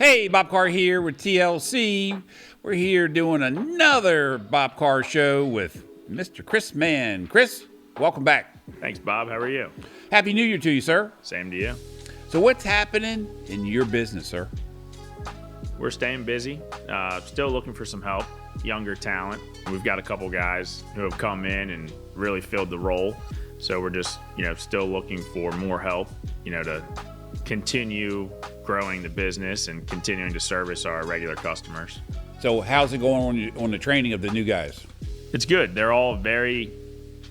Hey, Bob Carr here with TLC. We're here doing another Bob Carr show with Mr. Chris Mann. Chris, welcome back. Thanks, Bob. How are you? Happy New Year to you, sir. Same to you. So what's happening in your business, sir? We're staying busy. Still looking for some help, younger talent. We've got a couple guys who have come in and really filled the role. So we're just, still looking for more help, to continue growing the business and continuing to service our regular customers. So how's it going on the training of the new guys? It's good. They're all very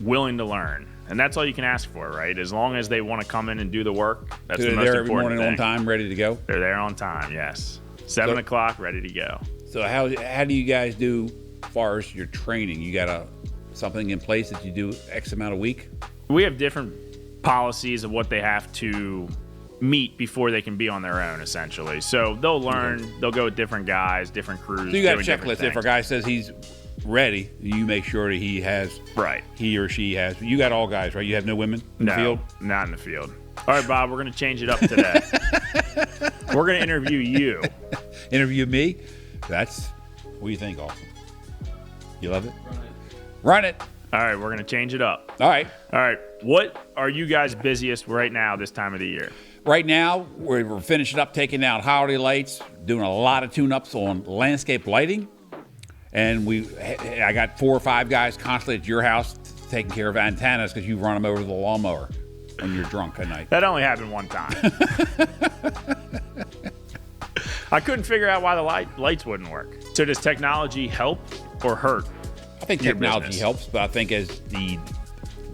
willing to learn. And that's all you can ask for, right? As long as they want to come in and do the work, that's the most important thing. They're there every morning on time, ready to go? They're there on time, yes. 7 o'clock, ready to go. So how do you guys do as far as your training? You got something in place that you do X amount a week? We have different policies of what they have to meet before they can be on their own, essentially. So they'll learn, They'll go with different guys, different crews. So you got a checklist. If a guy says he's ready, you make sure that he has, right? He or she has. You got all guys, right? You have no women in the field? Not in the field. All right, Bob, we're going to change it up today. We're going to interview you. Interview me? What do you think, Austin? You love it? Run it. All right, we're going to change it up. All right. What are you guys busiest right now this time of the year? Right now, we're finishing up taking out holiday lights, doing a lot of tune-ups on landscape lighting. And I got 4 or 5 guys constantly at your house taking care of antennas because you run them over the lawnmower when you're drunk at night. That only happened one time. I couldn't figure out why the lights wouldn't work. So does technology help or hurt? I think technology helps, but I think as the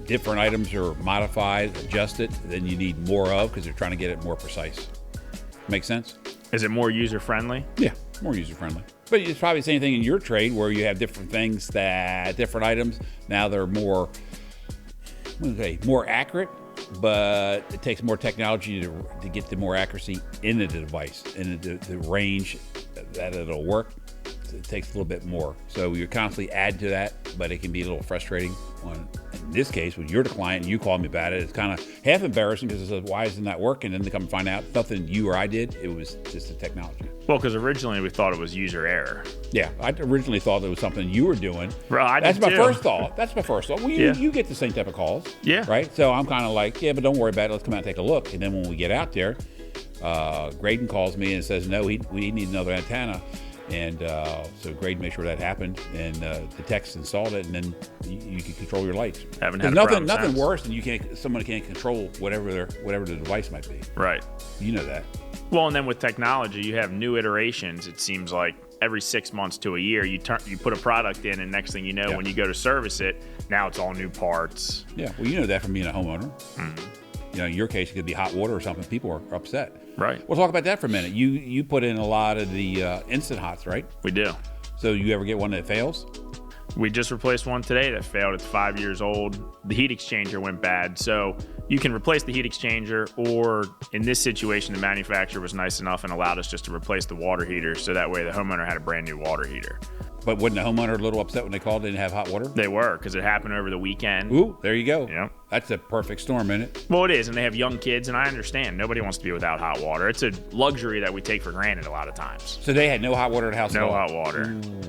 different items are modified, adjusted, then you need more of because they're trying to get it more precise. Make sense? Is it more user-friendly? Yeah, more user-friendly. But it's probably the same thing in your trade where you have different things different items, now they're more accurate, but it takes more technology to get the more accuracy into the device and the range that it'll work. It takes a little bit more. So you're constantly adding to that, but it can be a little frustrating. In this case, when you're the client and you call me about it, it's kind of half embarrassing because it says, why isn't that working? And then they come and find out nothing you or I did. It was just the technology. Well, because originally we thought it was user error. Yeah, I originally thought it was something you were doing. Well, That's my first thought. Well, you get the same type of calls. Yeah. Right? So I'm kind of like, but don't worry about it. Let's come out and take a look. And then when we get out there, Graydon calls me and says, no, we need another antenna. And so Graydon made sure that happened, and the techs installed it, and then you can control your lights. Nothing worse than someone can't control whatever the device might be. Right. You know that. Well, and then with technology, you have new iterations. It seems like every 6 months to a year, you put a product in, and next thing you know, when you go to service it, now it's all new parts. Yeah. Well, you know that from being a homeowner. Mm-hmm. In your case, it could be hot water or something. People are upset. Right. We'll talk about that for a minute. You put in a lot of the instant hots, right? We do. So you ever get one that fails? We just replaced one today that failed. It's 5 years old. The heat exchanger went bad. So you can replace the heat exchanger, or in this situation, the manufacturer was nice enough and allowed us just to replace the water heater. So that way the homeowner had a brand new water heater. But wasn't the homeowner a little upset when they called they didn't have hot water? They were, because it happened over the weekend. Ooh, there you go. Yep. That's a perfect storm, isn't it? Well, it is, and they have young kids, and I understand. Nobody wants to be without hot water. It's a luxury that we take for granted a lot of times. So they had no hot water at the house at all? No hot water. Ooh.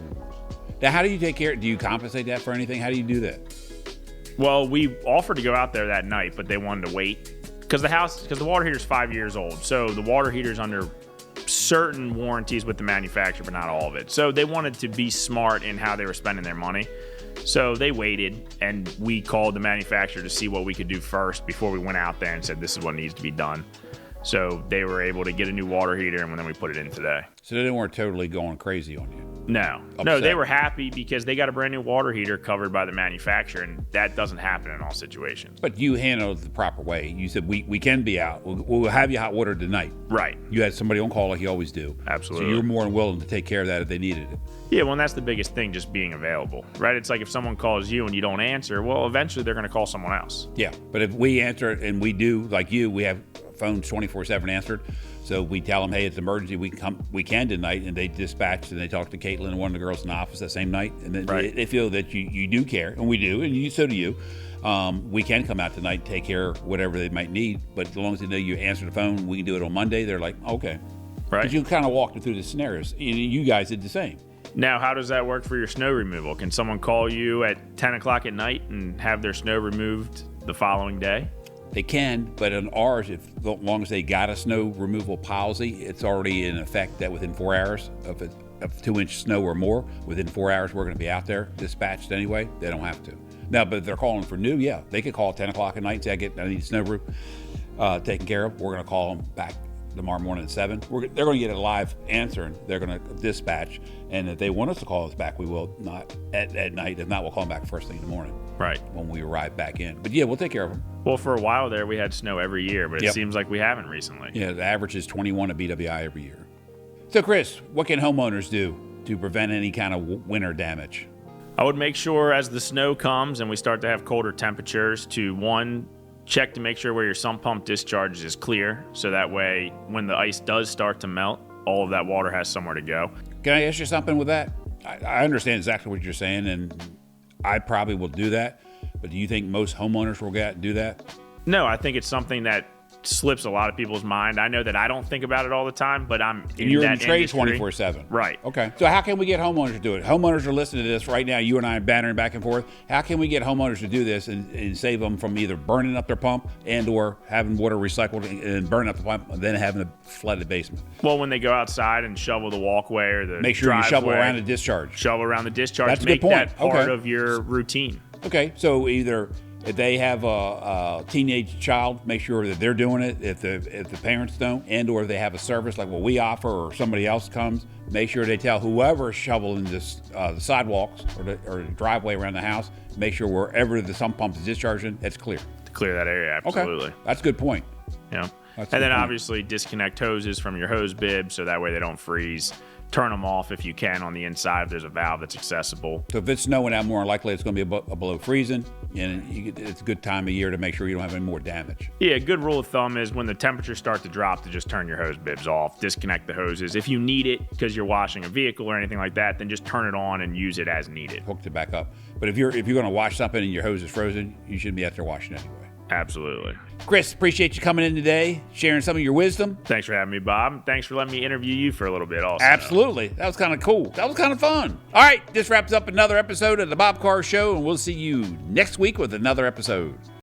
Now, how do you take care? Do you compensate that for anything? How do you do that? Well, we offered to go out there that night, but they wanted to wait. Because the water heater's 5 years old, so the water heater's under certain warranties with the manufacturer, but not all of it. So they wanted to be smart in how they were spending their money. So they waited, and we called the manufacturer to see what we could do first before we went out there and said, this is what needs to be done. So they were able to get a new water heater, and then we put it in today. So they weren't totally going crazy on you? No. Upset. No, they were happy because they got a brand new water heater covered by the manufacturer, and that doesn't happen in all situations. But you handled it the proper way. You said, we can be out. We'll have you hot water tonight. Right. You had somebody on call like you always do. Absolutely. So you were more than willing to take care of that if they needed it. Yeah, well, and that's the biggest thing, just being available, right? It's like if someone calls you and you don't answer, well, eventually they're going to call someone else. Yeah, but if we answer it, and we do, like you, we have phones 24/7 answered. So we tell them, hey, it's an emergency. We can tonight, and they dispatch and they talk to Caitlin and one of the girls in the office that same night, and then they feel that you do care, and we do, and so do you. We can come out tonight and take care of whatever they might need, but as long as they know you answer the phone, we can do it on Monday. They're like, okay. Right. Because you kind of walked through the scenarios. You guys did the same. Now, how does that work for your snow removal? Can someone call you at 10 o'clock at night and have their snow removed the following day? They can, but on ours, as long as they got a snow removal policy, it's already in effect that within 4 hours of 2-inch snow or more, within 4 hours we're going to be out there dispatched anyway. They don't have to. Now, but if they're calling for new, yeah, they could call at 10 o'clock at night and say, I need snow roof taken care of. We're going to call them back tomorrow morning at 7. They're going to get a live answer, and they're going to dispatch. And if they want us to call us back, we will. Not at night. If not, we'll call them back first thing in the morning. Right. When we arrive back in. But yeah, we'll take care of them. Well, for a while there, we had snow every year, but it seems like we haven't recently. Yeah, the average is 21 at BWI every year. So, Chris, what can homeowners do to prevent any kind of winter damage? I would make sure as the snow comes and we start to have colder temperatures to, one, check to make sure where your sump pump discharges is clear. So that way, when the ice does start to melt, all of that water has somewhere to go. Can I ask you something with that? I understand exactly what you're saying, and I probably will do that. But do you think most homeowners will get do that? No, I think it's something that slips a lot of people's mind. I know that I don't think about it all the time, but I'm in you're that in trade industry. 24/7. Right. Okay. So how can we get homeowners to do it? Homeowners are listening to this right now. You and I are bantering back and forth. How can we get homeowners to do this and save them from either burning up their pump and or having water recycled and burning up the pump and then having a flooded basement? Well, when they go outside and shovel the walkway or the make sure you shovel driveway, around the discharge. Shovel around the discharge. That's a Make good point. that part of your routine. Okay. So either if they have a teenage child, make sure that they're doing it. If the parents don't, and or if they have a service like what we offer, or somebody else comes, make sure they tell whoever is shoveling the sidewalks or the driveway around the house. Make sure wherever the sump pump is discharging, it's clear. To clear that area, absolutely. Okay. That's a good point. Yeah. And then obviously disconnect hoses from your hose bib so that way they don't freeze. Turn them off if you can on the inside if there's a valve that's accessible. So if it's snowing out, more likely it's going to be below freezing, and it's a good time of year to make sure you don't have any more damage. Yeah, a good rule of thumb is when the temperatures start to drop to just turn your hose bibs off, disconnect the hoses. If you need it because you're washing a vehicle or anything like that, then just turn it on and use it as needed. Hook it back up. But if you're going to wash something and your hose is frozen, you shouldn't be out there washing anyway. Absolutely. Chris, appreciate you coming in today, sharing some of your wisdom. Thanks for having me, Bob. Thanks for letting me interview you for a little bit also. Absolutely. That was kind of cool. That was kind of fun. All right, this wraps up another episode of the Bob Carr Show, and we'll see you next week with another episode.